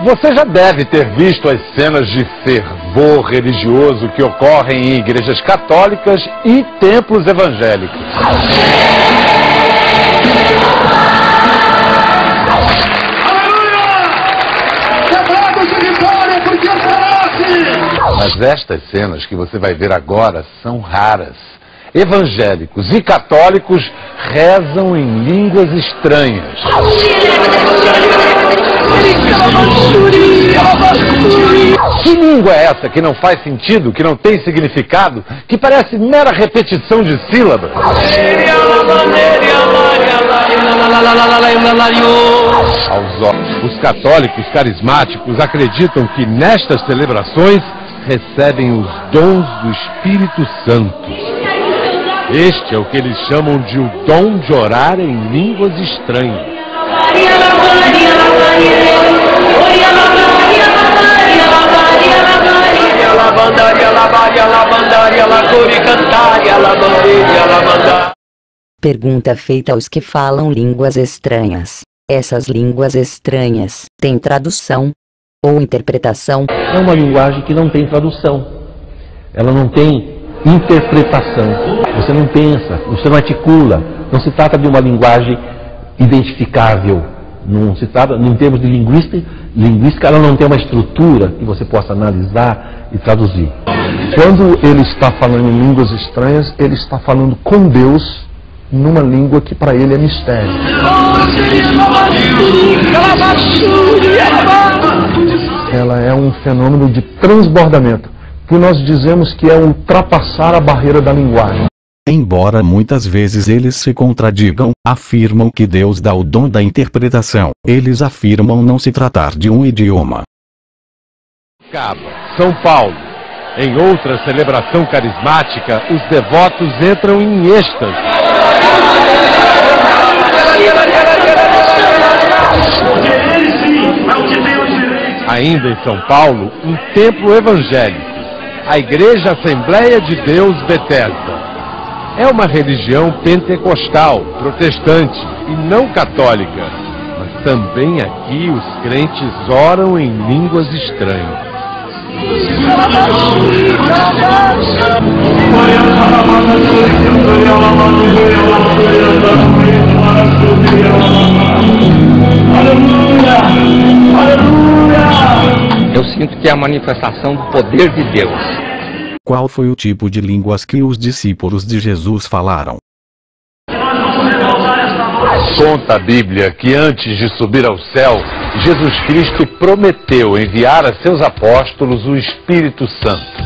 Você já deve ter visto as cenas de fervor religioso que ocorrem em igrejas católicas e templos evangélicos. Mas estas cenas que você vai ver agora são raras. Evangélicos e católicos rezam em línguas estranhas. Que língua é essa que não faz sentido, que não tem significado, que parece mera repetição de sílabas? Os católicos carismáticos acreditam que nestas celebrações recebem os dons do Espírito Santo. Este é o que eles chamam de o dom de orar em línguas estranhas. Pergunta feita aos que falam línguas estranhas. Essas línguas estranhas têm tradução ou interpretação? É uma linguagem que não tem tradução. Ela não tem interpretação. Você não pensa, você não articula. Não se trata de uma linguagem identificável. Não se trata, em termos de linguística, ela não tem uma estrutura que você possa analisar e traduzir. Quando ele está falando em línguas estranhas, ele está falando com Deus numa língua que para ele é mistério. Ela é um fenômeno de transbordamento, que nós dizemos que é ultrapassar a barreira da linguagem. Embora muitas vezes eles se contradigam, afirmam que Deus dá o dom da interpretação. Eles afirmam não se tratar de um idioma. São Paulo. Em outra celebração carismática, os devotos entram em êxtase. Ainda em São Paulo, um templo evangélico, a Igreja Assembleia de Deus Betesda. É uma religião pentecostal, protestante e não católica, mas também aqui os crentes oram em línguas estranhas. Eu sinto que é a manifestação do poder de Deus. Qual foi o tipo de línguas que os discípulos de Jesus falaram? Conta a Bíblia que antes de subir ao céu, Jesus Cristo prometeu enviar a seus apóstolos o Espírito Santo.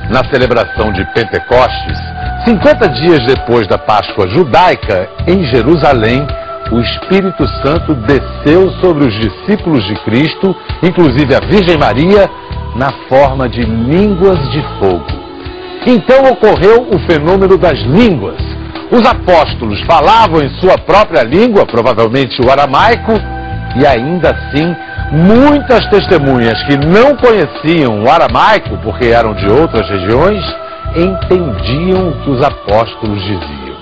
Na celebração de Pentecostes, 50 dias depois da Páscoa judaica, em Jerusalém, o Espírito Santo desceu sobre os discípulos de Cristo, inclusive a Virgem Maria, na forma de línguas de fogo. Então ocorreu o fenômeno das línguas. Os apóstolos falavam em sua própria língua, provavelmente o aramaico, e ainda assim, muitas testemunhas que não conheciam o aramaico, porque eram de outras regiões, entendiam o que os apóstolos diziam.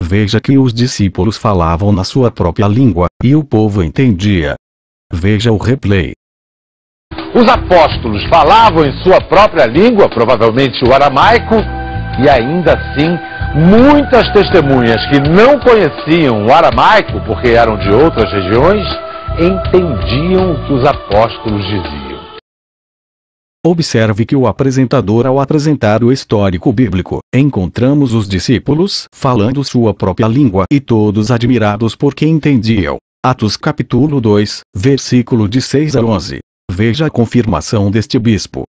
Veja que os discípulos falavam na sua própria língua, e o povo entendia. Veja o replay. Os apóstolos falavam em sua própria língua, provavelmente o aramaico, e ainda assim, muitas testemunhas que não conheciam o aramaico, porque eram de outras regiões, entendiam o que os apóstolos diziam. Observe que o apresentador, ao apresentar o histórico bíblico, encontramos os discípulos falando sua própria língua e todos admirados porque entendiam. Atos capítulo 2, versículo de 6 a 11. Veja a confirmação deste bispo.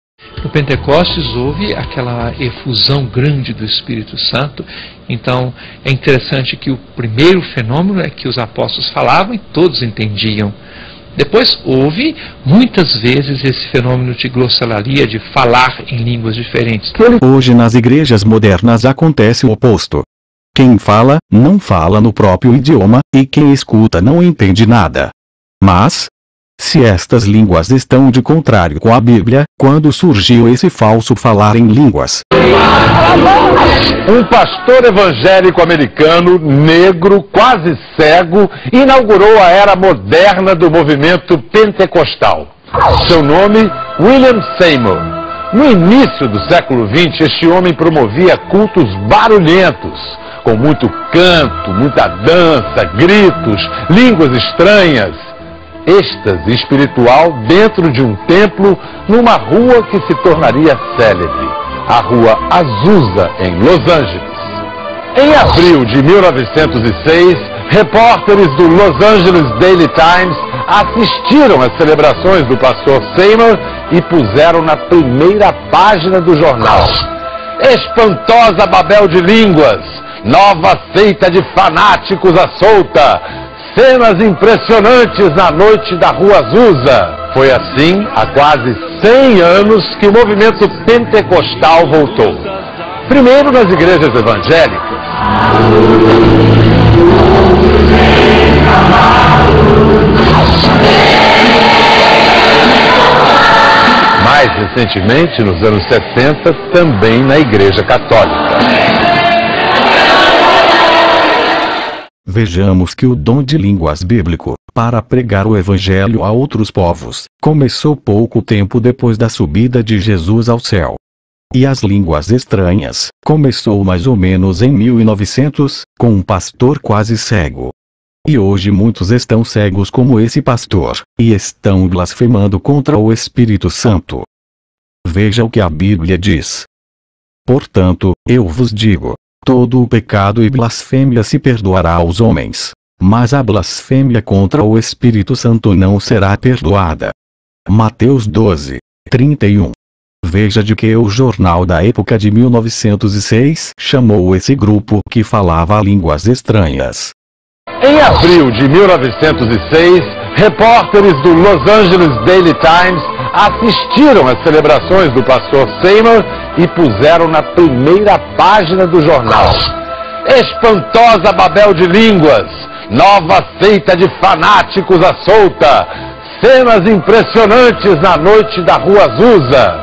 No Pentecostes houve aquela efusão grande do Espírito Santo, então é interessante que o primeiro fenômeno é que os apóstolos falavam e todos entendiam. Depois houve muitas vezes esse fenômeno de glossolalia, de falar em línguas diferentes. Hoje nas igrejas modernas acontece o oposto. Quem fala, não fala no próprio idioma, e quem escuta não entende nada. Mas, se estas línguas estão de contrário com a Bíblia, quando surgiu esse falso falar em línguas? Um pastor evangélico americano, negro, quase cego, inaugurou a era moderna do movimento pentecostal. Seu nome, William Seymour. No início do século XX, este homem promovia cultos barulhentos, com muito canto, muita dança, gritos, línguas estranhas. Êxtase espiritual dentro de um templo numa rua que se tornaria célebre, a Rua Azusa, em Los Angeles. Em abril de 1906, repórteres do Los Angeles Daily Times assistiram às celebrações do pastor Seymour e puseram na primeira página do jornal: espantosa Babel de línguas, nova seita de fanáticos à solta, cenas impressionantes na noite da Rua Azusa. Foi assim, há quase 100 anos, que o movimento pentecostal voltou. Primeiro nas igrejas evangélicas. Mais recentemente, nos anos 60, também na Igreja Católica. Vejamos que o dom de línguas bíblico, para pregar o Evangelho a outros povos, começou pouco tempo depois da subida de Jesus ao céu. E as línguas estranhas, começou mais ou menos em 1900, com um pastor quase cego. E hoje muitos estão cegos como esse pastor, e estão blasfemando contra o Espírito Santo. Veja o que a Bíblia diz. Portanto, eu vos digo, todo o pecado e blasfêmia se perdoará aos homens, mas a blasfêmia contra o Espírito Santo não será perdoada. Mateus 12, 31. Veja de que o jornal da época de 1906 chamou esse grupo que falava línguas estranhas. Em abril de 1906, repórteres do Los Angeles Daily Times assistiram às celebrações do pastor Seymour e puseram na primeira página do jornal: espantosa Babel de línguas, nova seita de fanáticos à solta, cenas impressionantes na noite da Rua Azusa.